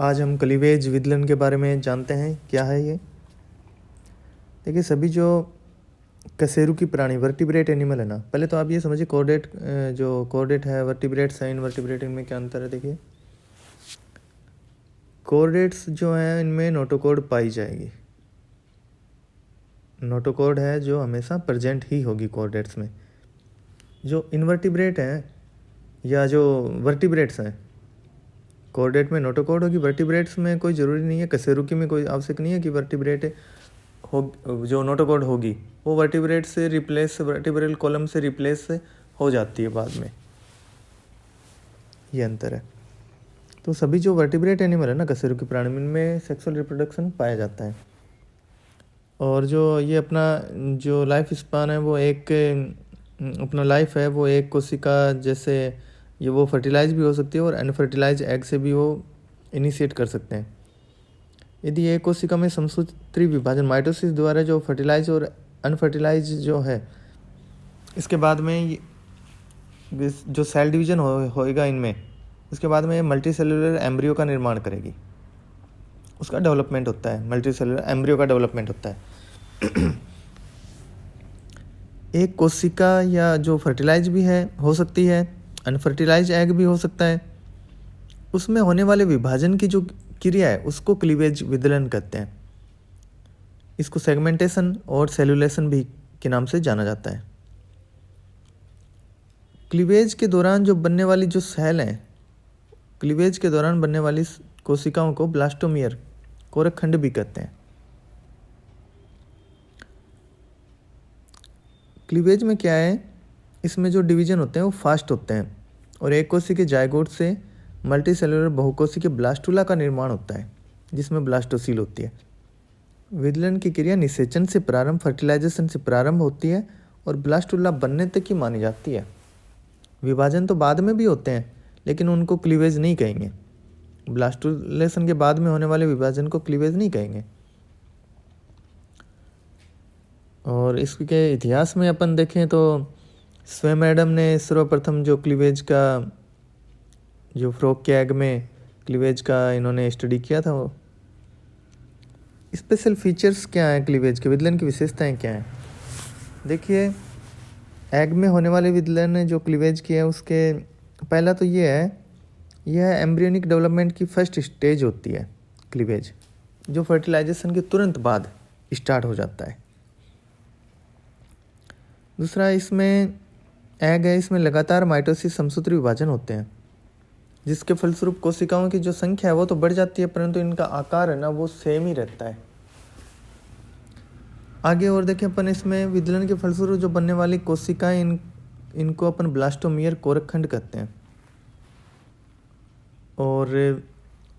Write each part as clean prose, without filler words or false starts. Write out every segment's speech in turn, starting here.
आज हम क्लीवेज विदलन के बारे में जानते हैं। क्या है ये? देखिए, सभी जो कशेरुकी प्राणी वर्टिब्रेट एनिमल है ना, पहले तो आप ये समझिए जो कॉर्डेट है, वर्टिब्रेट्स हैं, इनवर्टिब्रेट, इनमें क्या अंतर है। देखिए, कॉर्डेट्स जो हैं इनमें नोटोकॉर्ड पाई जाएगी। नोटोकॉर्ड है जो हमेशा प्रेजेंट ही होगी कॉर्डेट्स में। जो इनवर्टिब्रेट हैं या जो वर्टिब्रेट्स हैं, कॉर्डेट में नोटोकॉर्ड होगी, वर्टिब्रेट्स में कोई ज़रूरी नहीं है। कशेरुकी में कोई आवश्यक नहीं है कि वर्टिब्रेट हो जो नोटोकॉर्ड होगी वो वर्टिब्रेट से रिप्लेस, वर्टिब्रल कॉलम से रिप्लेस हो जाती है बाद में। ये अंतर है। तो सभी जो वर्टिब्रेट एनिमल है ना, कशेरुकी प्राणी, इनमें सेक्सुअल रिप्रोडक्शन पाया जाता है। और जो ये अपना जो लाइफ स्पान है वो अपना लाइफ है वो एक कोशिका जैसे ये वो फर्टिलाइज भी हो सकती है और अनफर्टिलाइज एग से भी वो इनिशिएट कर सकते हैं। यदि एक कोशिका में समसूत्री विभाजन माइटोसिस द्वारा जो फर्टिलाइज और अनफर्टिलाइज जो है, इसके बाद में जो सेल डिवीजन होएगा इनमें, उसके बाद में मल्टी सेलुलर एम्ब्रियो का निर्माण करेगी। उसका डेवलपमेंट होता है, मल्टी सेलुलर एम्ब्रियो का डेवलपमेंट होता है। एक कोशिका या जो फर्टिलाइज भी है हो सकती है, अनफर्टिलाइज एग भी हो सकता है। उसमें होने वाले विभाजन की जो क्रिया है उसको क्लीवेज विदलन कहते हैं। इसको सेगमेंटेशन और सेलुलेशन भी के नाम से जाना जाता है। क्लीवेज के दौरान जो बनने वाली जो सेल हैं, क्लीवेज के दौरान बनने वाली कोशिकाओं को ब्लास्टोमियर, कोरक खंड भी कहते हैं। क्लीवेज में क्या है, इसमें जो डिवीजन होते हैं वो फास्ट होते हैं और एक कोशिका के जायगोट से मल्टी सेलुलर बहुकोशिकीय ब्लास्टुला का निर्माण होता है जिसमें ब्लास्टोसील होती है। विदलन की क्रिया निषेचन से प्रारंभ, फर्टिलाइजेशन से प्रारंभ होती है और ब्लास्टुला बनने तक की मानी जाती है। विभाजन तो बाद में भी होते हैं लेकिन उनको क्लीवेज नहीं कहेंगे। ब्लास्टुलेशन के बाद में होने वाले विभाजन को क्लीवेज नहीं कहेंगे। और इसके इतिहास में अपन देखें तो स्वयं एडम ने सर्वप्रथम जो क्लीवेज का, जो फ्रॉग के एग में क्लीवेज का इन्होंने स्टडी किया था। वो स्पेशल फीचर्स क्या हैं क्लीवेज के, विदलन की विशेषताएं क्या हैं? देखिए, एग में होने वाले विदलन ने जो क्लीवेज किया है उसके पहला तो ये है, यह एम्ब्रियोनिक डेवलपमेंट की फर्स्ट स्टेज होती है क्लीवेज, जो फर्टिलाइजेशन के तुरंत बाद स्टार्ट हो जाता है। दूसरा, इसमें एग है, इसमें लगातार माइटोसिस समसूत्री विभाजन होते हैं जिसके फलस्वरूप कोशिकाओं की जो संख्या है वो तो बढ़ जाती है परंतु इनका आकार है ना वो सेम ही रहता है। आगे और देखें अपन, इसमें विदलन के फलस्वरूप जो बनने वाली कोशिकाएं इनको अपन ब्लास्टोमियर, कोरक खंड कहते हैं। और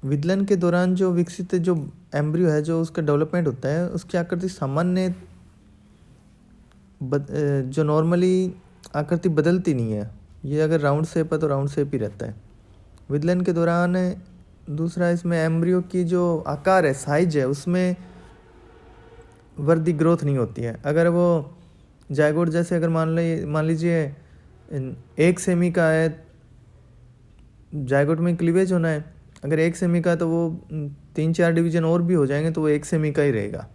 विदलन के दौरान जो विकसित जो एम्ब्रियो है, जो उसका डेवलपमेंट होता है, उसकी आकृति सामान्य जो नॉर्मली आकृति बदलती नहीं है। ये अगर राउंड शेप है तो राउंड शेप ही रहता है विदलन के दौरान। दूसरा, इसमें एम्ब्रियो की जो आकार है, साइज है, उसमें वृद्धि, ग्रोथ नहीं होती है। अगर वो जायगोट जैसे अगर मान लीजिए 1 सेमी का है, जायगोट में क्लीवेज होना है, अगर 1 सेमी का तो वो 3-4 डिवीजन और भी हो जाएंगे तो वो 1 सेमी का ही रहेगा।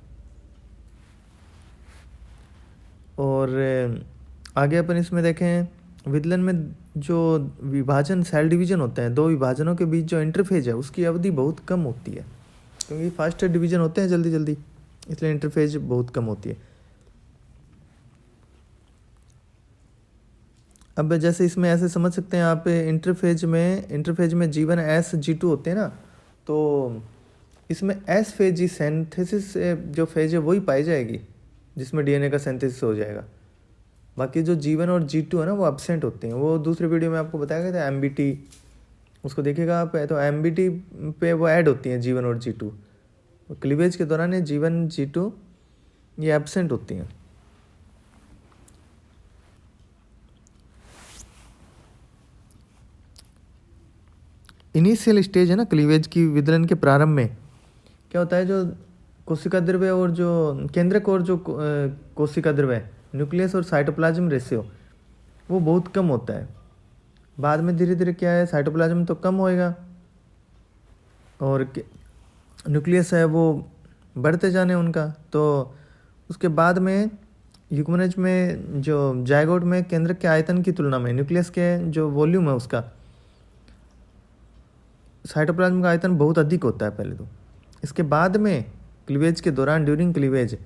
और आगे अपन इसमें देखें, विदलन में जो विभाजन, सेल डिवीजन होते हैं, 2 विभाजनों के बीच जो इंटरफेज है उसकी अवधि बहुत कम होती है क्योंकि फास्ट डिवीजन होते हैं जल्दी जल्दी, इसलिए इंटरफेज बहुत कम होती है। अब जैसे इसमें ऐसे समझ सकते हैं आप, इंटरफेज में G1 S G2 होते हैं ना, तो इसमें एस फेज सिंथेसिस जो फेज है वही पाई जाएगी जिसमें डीएनए का सिंथेसिस हो जाएगा। बाकी जो G1 और G2 है ना वो एब्सेंट होते हैं। वो दूसरे वीडियो में आपको बताया गया था, MBT, उसको देखिएगा आप। तो MBT पे वो ऐड होती हैं G1 और G2। क्लीवेज के दौरान ये G1 G2 ये एब्सेंट होती हैं। इनिशियल स्टेज है ना क्लीवेज की, विदलन के प्रारंभ में क्या होता है, जो कोशिका द्रव्य और जो केंद्रक और जो कोशिका द्रव्य, न्यूक्लियस और साइटोप्लाज्म रेशियो वो बहुत कम होता है। बाद में धीरे धीरे क्या है, साइटोप्लाज्म तो कम होएगा और न्यूक्लियस है वो बढ़ते जाने उनका। तो उसके बाद में यूग्मनज में जो जायगोट में केंद्रक के आयतन की तुलना में न्यूक्लियस के जो वॉल्यूम है उसका, साइटोप्लाज्म का आयतन बहुत अधिक होता है पहले तो। इसके बाद में क्लीवेज के दौरान, during cleavage,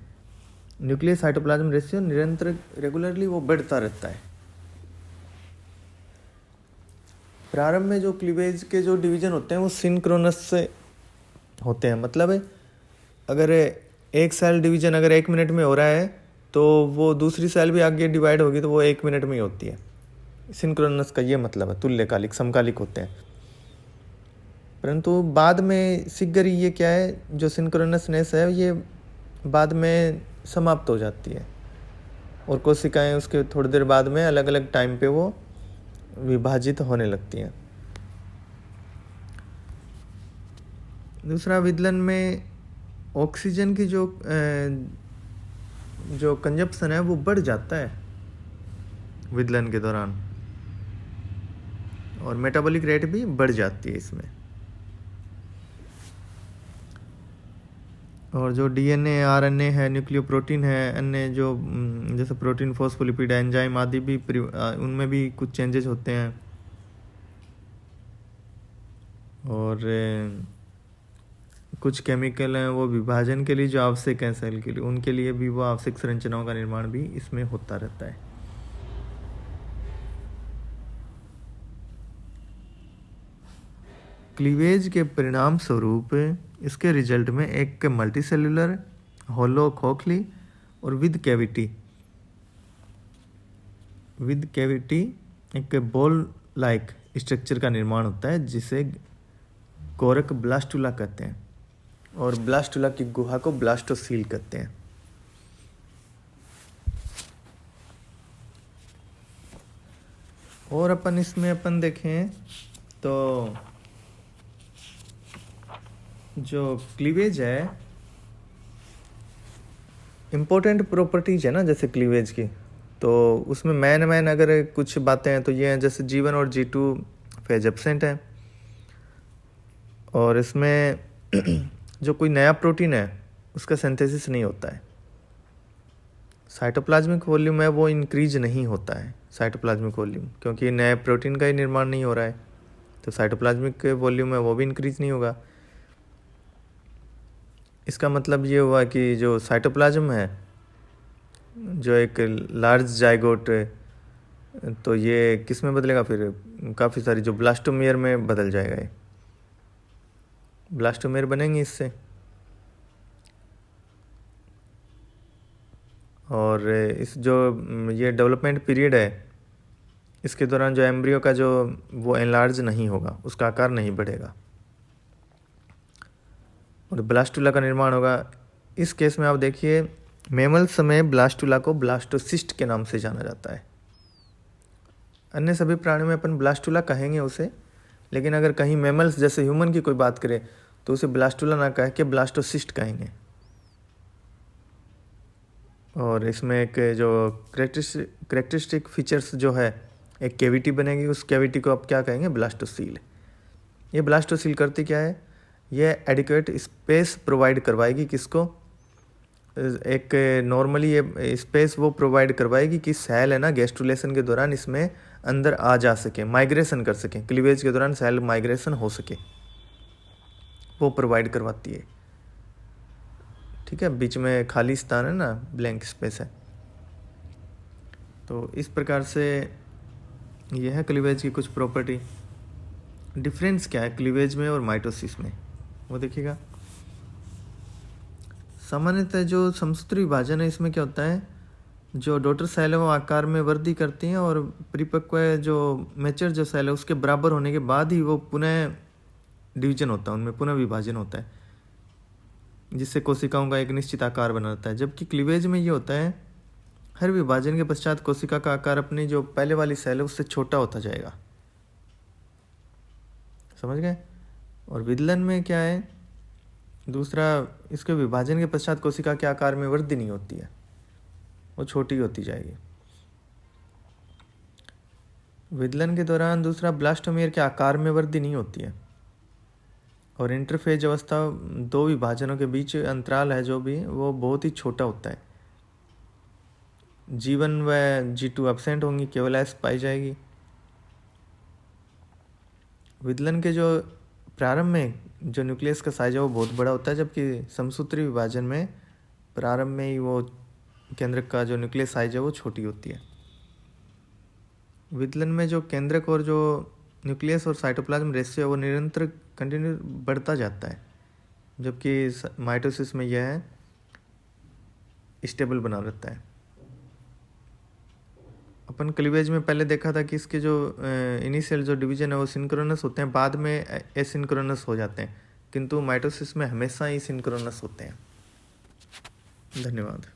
nucleus cytoplasm ratio निरंतर रेगुलरली वो बढ़ता रहता है। प्रारंभ में जो क्लीवेज के जो डिवीजन होते हैं वो सिंक्रोनस से होते हैं। मतलब अगर एक सेल डिवीजन अगर 1 मिनट में हो रहा है तो वो दूसरी सेल भी आगे डिवाइड होगी तो वो 1 मिनट में ही होती है। सिंक्रोनस का ये मतलब है, तुल्यकालिक, समकालिक होते हैं। परंतु बाद में शीघ्र ही ये क्या है, जो सिंक्रोनसनेस है ये बाद में समाप्त हो जाती है और कोशिकाएं उसके थोड़ी देर बाद में अलग अलग टाइम पे वो विभाजित होने लगती हैं। दूसरा, विदलन में ऑक्सीजन की जो कंजप्शन है वो बढ़ जाता है विदलन के दौरान, और मेटाबॉलिक रेट भी बढ़ जाती है इसमें। और जो डीएनए, आरएनए है, न्यूक्लियोप्रोटीन है, अन्य जो जैसे प्रोटीन, फॉस्फोलिपिड, एंजाइम आदि भी उनमें भी कुछ चेंजेस होते हैं। और कुछ केमिकल हैं वो विभाजन के लिए जो आवश्यक हैं सेल के लिए, उनके लिए भी वो आवश्यक संरचनाओं का निर्माण भी इसमें होता रहता है। क्लीवेज के परिणाम स्वरूप इसके रिजल्ट में एक मल्टीसेल्युलर, होलो खोखली और विद कैविटी एक बॉल लाइक स्ट्रक्चर का निर्माण होता है जिसे कोरक ब्लास्टुला कहते हैं, और ब्लास्टुला की गुहा को ब्लास्टोसील कहते हैं। और इसमें देखें तो जो क्लीवेज है, इम्पोर्टेंट प्रॉपर्टीज है ना जैसे क्लीवेज की, तो उसमें मैन अगर कुछ बातें हैं तो ये हैं, जैसे G1 और G2 फेज एब्सेंट है, और इसमें जो कोई नया प्रोटीन है उसका सिंथेसिस नहीं होता है। साइटोप्लाज्मिक वॉल्यूम है वो इंक्रीज नहीं होता है, साइटोप्लाज्मिक वॉल्यूम, क्योंकि नए प्रोटीन का ही निर्माण नहीं हो रहा है, तो साइटोप्लाज्मिक वॉल्यूम है वो भी इंक्रीज नहीं होगा। इसका मतलब ये हुआ कि जो साइटोप्लाज्म है, जो एक लार्ज जाइगोट, तो ये किस में बदलेगा फिर, काफ़ी सारी जो ब्लास्टोमेयर में बदल जाएगा, ये ब्लास्टोमेयर बनेंगे इससे। और इस जो ये डेवलपमेंट पीरियड है, इसके दौरान जो एम्ब्रियो का जो वो एनलार्ज नहीं होगा, उसका आकार नहीं बढ़ेगा और ब्लास्टुला का निर्माण होगा। इस केस में आप देखिए, मैमल्स में ब्लास्टुला को ब्लास्टोसिस्ट के नाम से जाना जाता है। अन्य सभी प्राणियों में अपन ब्लास्टुला कहेंगे उसे, लेकिन अगर कहीं मैमल्स जैसे ह्यूमन की कोई बात करें तो उसे ब्लास्टुला ना कह के ब्लास्टोसिस्ट कहेंगे। और इसमें एक जो करेक्टरिस्टिक फीचर्स जो है, एक कैविटी बनेगी, उस कैविटी को आप क्या कहेंगे, ब्लास्टोसील। ये ब्लास्टोसील करती क्या है, ये एडिक्वेट स्पेस प्रोवाइड करवाएगी किसको, एक नॉर्मली ये स्पेस वो प्रोवाइड करवाएगी कि सेल है ना गैस्ट्रुलेशन के दौरान इसमें अंदर आ जा सके, माइग्रेशन कर सके, क्लीवेज के दौरान सेल माइग्रेशन हो सके, वो प्रोवाइड करवाती है। ठीक है, बीच में खाली स्थान है ना, ब्लैंक स्पेस है। तो इस प्रकार से यह है क्लीवेज की कुछ प्रॉपर्टी। डिफरेंस क्या है क्लीवेज में और माइटोसिस में, वो देखिएगा। सामान्यतः जो समसूत्री विभाजन है, इसमें क्या होता है, जो डॉटर सेल है वो आकार में वृद्धि करती हैं, और परिपक्व जो मैच्योर जो सेल है उसके बराबर होने के बाद ही वो पुनः डिवीजन होता है, उनमें पुनः विभाजन होता है, जिससे कोशिकाओं का एक निश्चित आकार बना रहता है। जबकि क्लीवेज में ये होता है, हर विभाजन के पश्चात कोशिका का आकार अपनी जो पहले वाली सेल है उससे छोटा होता जाएगा। समझ गए। और विदलन में क्या है, दूसरा, इसके विभाजन के पश्चात कोशिका के आकार में वृद्धि नहीं होती है, वो छोटी होती जाएगी। विदलन के दौरान दूसरा, ब्लास्टोमेयर के आकार में वृद्धि नहीं होती है, और इंटरफेज अवस्था दो विभाजनों के बीच अंतराल है जो भी, वो बहुत ही छोटा होता है। G1 व G2 एब्सेंट होंगी, केवल S पाई जाएगी। विदलन के जो प्रारंभ में जो न्यूक्लियस का साइज है वो बहुत बड़ा होता है, जबकि समसूत्री विभाजन में प्रारंभ में ही वो केंद्रक का जो न्यूक्लियस साइज है वो छोटी होती है। विदलन में जो केंद्रक और जो न्यूक्लियस और साइटोप्लाज्म रेशियो है वो निरंतर कंटिन्यू बढ़ता जाता है, जबकि माइटोसिस में यह है स्टेबल बना रहता है। अपन क्लीवेज में पहले देखा था कि इसके जो इनिशियल जो डिवीजन है वो सिंक्रोनस होते हैं, बाद में एसिंक्रोनस हो जाते हैं, किंतु माइटोसिस में हमेशा ही सिंक्रोनस होते हैं। धन्यवाद।